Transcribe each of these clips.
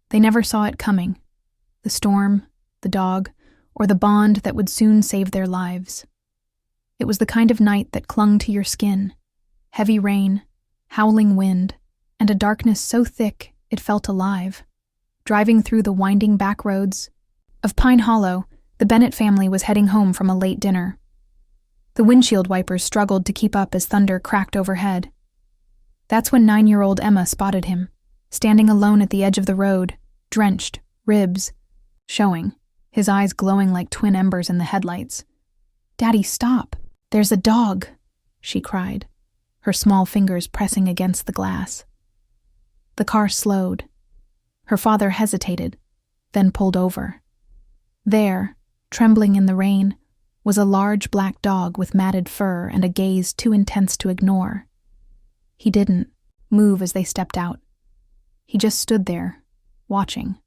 They never saw it coming. The storm, the dog, or the bond that would soon save their lives. It was the kind of night that clung to your skin. Heavy rain, howling wind, and a darkness so thick it felt alive. Driving through the winding back roads of Pine Hollow, the Bennett family was heading home from a late dinner. The windshield wipers struggled to keep up as thunder cracked overhead. That's when 9-year-old Emma spotted him, standing alone at the edge of the road, drenched, ribs showing, his eyes glowing like twin embers in the headlights. "Daddy, stop! There's a dog!" she cried, her small fingers pressing against the glass. The car slowed. Her father hesitated, then pulled over. There, trembling in the rain, was a large black dog with matted fur and a gaze too intense to ignore. He didn't move as they stepped out. He just stood there, watching.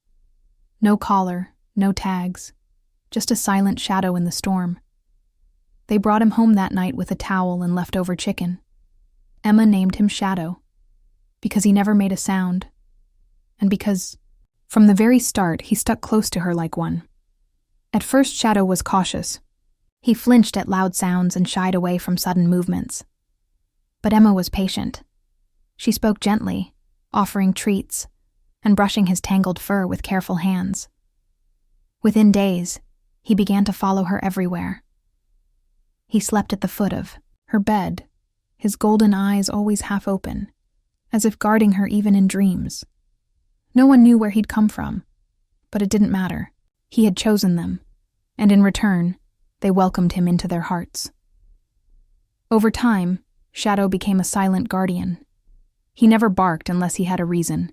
No collar, no tags, just a silent shadow in the storm. They brought him home that night with a towel and leftover chicken. Emma named him Shadow, because he never made a sound, and because, from the very start, he stuck close to her like one. At first, Shadow was cautious. He flinched at loud sounds and shied away from sudden movements. But Emma was patient. She spoke gently, offering treats, and brushing his tangled fur with careful hands. Within days, he began to follow her everywhere. He slept at the foot of her bed, his golden eyes always half open, as if guarding her even in dreams. No one knew where he'd come from, but it didn't matter. He had chosen them, and in return, they welcomed him into their hearts. Over time, Shadow became a silent guardian. He never barked unless he had a reason.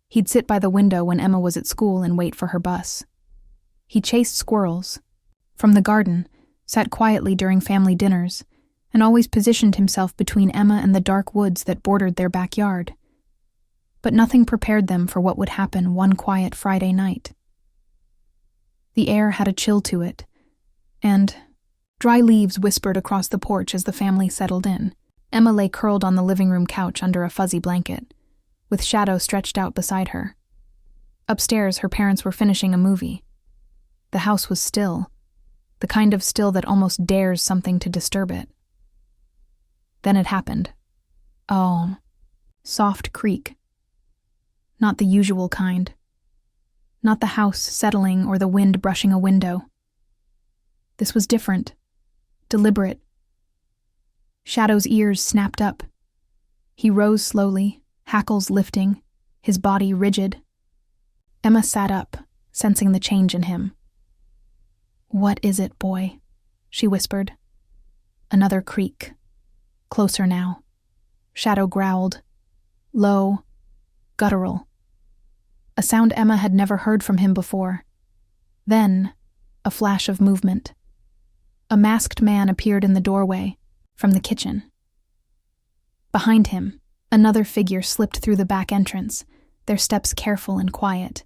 He'd sit by the window when Emma was at school and wait for her bus. He chased squirrels from the garden, sat quietly during family dinners, and always positioned himself between Emma and the dark woods that bordered their backyard. But nothing prepared them for what would happen one quiet Friday night. The air had a chill to it, and dry leaves whispered across the porch as the family settled in. Emma lay curled on the living room couch under a fuzzy blanket, with Shadow stretched out beside her. Upstairs, her parents were finishing a movie. The house was still, the kind of still that almost dares something to disturb it. Then it happened. Oh, soft creak. Not the usual kind. Not the house settling or the wind brushing a window. This was different, deliberate. Shadow's ears snapped up. He rose slowly, hackles lifting, his body rigid. Emma sat up, sensing the change in him. "What is it, boy?" she whispered. Another creak. Closer now. Shadow growled. Low, guttural. A sound Emma had never heard from him before. Then, a flash of movement. A masked man appeared in the doorway, from the kitchen. Behind him, another figure slipped through the back entrance, their steps careful and quiet.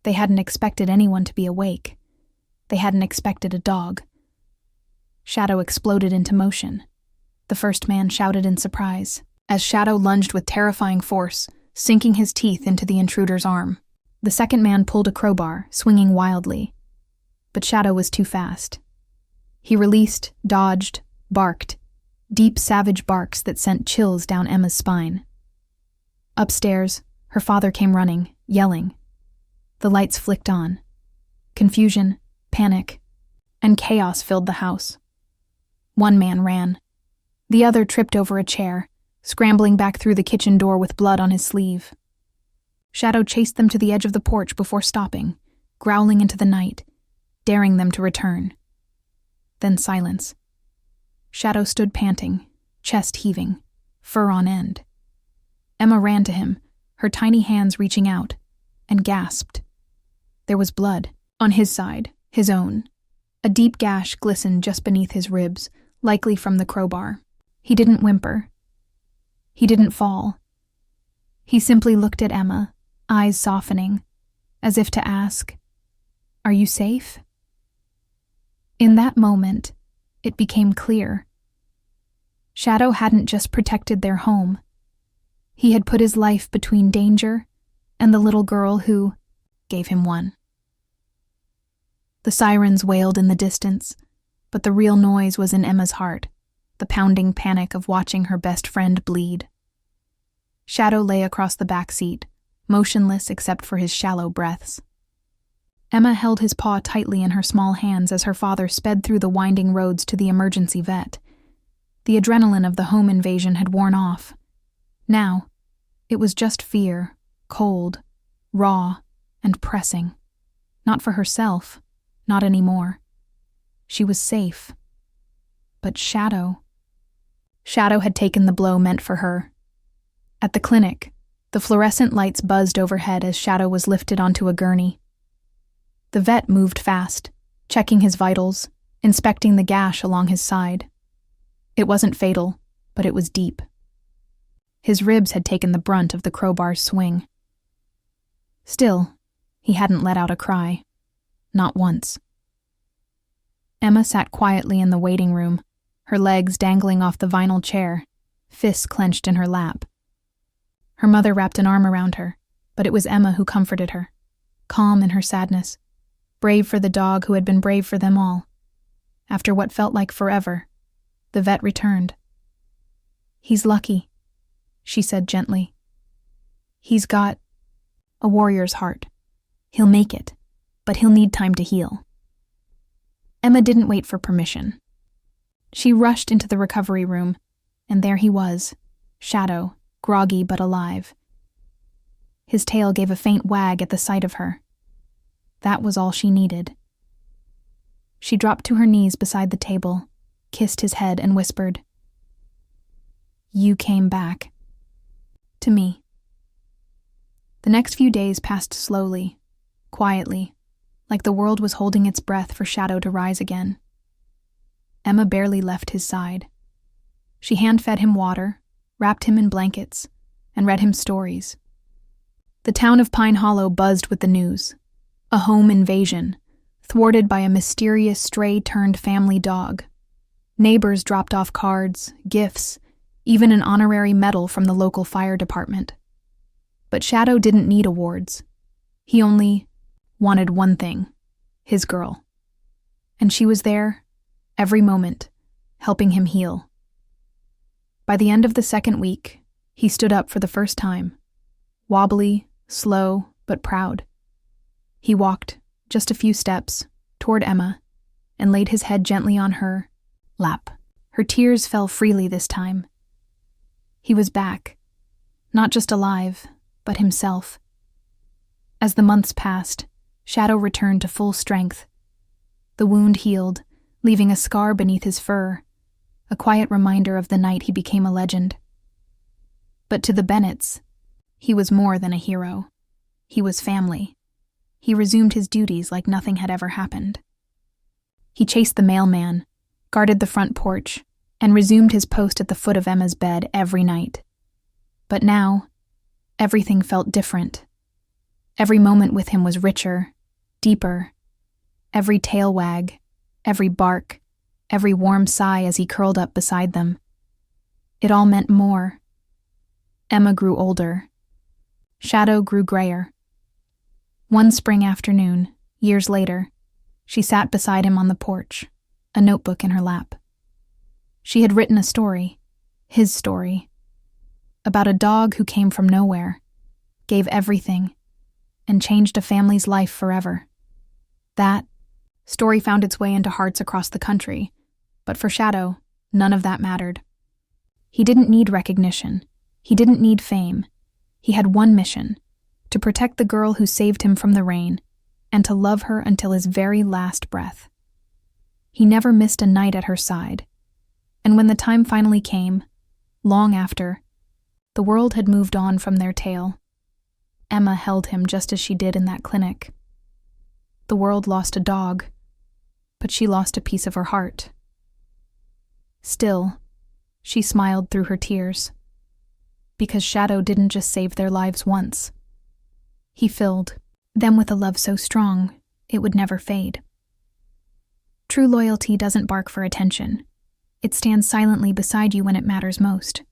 They hadn't expected anyone to be awake. They hadn't expected a dog. Shadow exploded into motion. The first man shouted in surprise, as Shadow lunged with terrifying force, sinking his teeth into the intruder's arm. The second man pulled a crowbar, swinging wildly. But Shadow was too fast. He released, dodged, barked, deep savage barks that sent chills down Emma's spine. Upstairs, her father came running, yelling. The lights flicked on. Confusion, panic, and chaos filled the house. One man ran. The other tripped over a chair, scrambling back through the kitchen door with blood on his sleeve. Shadow chased them to the edge of the porch before stopping, growling into the night, daring them to return. Then silence. Shadow stood panting, chest heaving, fur on end. Emma ran to him, her tiny hands reaching out, and gasped. There was blood, on his side, his own. A deep gash glistened just beneath his ribs, likely from the crowbar. He didn't whimper. He didn't fall. He simply looked at Emma, eyes softening, as if to ask, "Are you safe?" In that moment, it became clear. Shadow hadn't just protected their home. He had put his life between danger and the little girl who gave him one. The sirens wailed in the distance, but the real noise was in Emma's heart, the pounding panic of watching her best friend bleed. Shadow lay across the back seat, motionless except for his shallow breaths. Emma held his paw tightly in her small hands as her father sped through the winding roads to the emergency vet. The adrenaline of the home invasion had worn off. Now, it was just fear, cold, raw, and pressing. Not for herself, not anymore. She was safe. But Shadow had taken the blow meant for her. At the clinic, the fluorescent lights buzzed overhead as Shadow was lifted onto a gurney. The vet moved fast, checking his vitals, inspecting the gash along his side. It wasn't fatal, but it was deep. His ribs had taken the brunt of the crowbar's swing. Still, he hadn't let out a cry. Not once. Emma sat quietly in the waiting room, her legs dangling off the vinyl chair, fists clenched in her lap. Her mother wrapped an arm around her, but it was Emma who comforted her, calm in her sadness, brave for the dog who had been brave for them all. After what felt like forever, the vet returned. "He's lucky," she said gently. "He's got a warrior's heart. He'll make it, but he'll need time to heal." Emma didn't wait for permission. She rushed into the recovery room, and there he was, Shadow, groggy but alive. His tail gave a faint wag at the sight of her. That was all she needed. She dropped to her knees beside the table, kissed his head, and whispered, "You came back. To me." The next few days passed slowly, quietly, like the world was holding its breath for Shadow to rise again. Emma barely left his side. She hand-fed him water, wrapped him in blankets, and read him stories. The town of Pine Hollow buzzed with the news. A home invasion, thwarted by a mysterious stray-turned-family dog. Neighbors dropped off cards, gifts, even an honorary medal from the local fire department. But Shadow didn't need awards. He only wanted one thing, his girl. And she was there, every moment, helping him heal. By the end of the second week, he stood up for the first time, wobbly, slow, but proud. He walked, just a few steps, toward Emma, and laid his head gently on her lap. Her tears fell freely this time. He was back, not just alive, but himself. As the months passed, Shadow returned to full strength. The wound healed, leaving a scar beneath his fur, a quiet reminder of the night he became a legend. But to the Bennetts, he was more than a hero. He was family. He resumed his duties like nothing had ever happened. He chased the mailman, guarded the front porch, and resumed his post at the foot of Emma's bed every night. But now, everything felt different. Every moment with him was richer, deeper. Every tail wag, every bark, every warm sigh as he curled up beside them. It all meant more. Emma grew older. Shadow grew grayer. One spring afternoon, years later, she sat beside him on the porch, a notebook in her lap. She had written a story, his story, about a dog who came from nowhere, gave everything, and changed a family's life forever. That story found its way into hearts across the country, but for Shadow, none of that mattered. He didn't need recognition. He didn't need fame. He had one mission: to protect the girl who saved him from the rain, and to love her until his very last breath. He never missed a night at her side. And when the time finally came, long after, the world had moved on from their tale. Emma held him just as she did in that clinic. The world lost a dog, but she lost a piece of her heart. Still, she smiled through her tears, because Shadow didn't just save their lives once. He filled them with a love so strong, it would never fade. True loyalty doesn't bark for attention. It stands silently beside you when it matters most.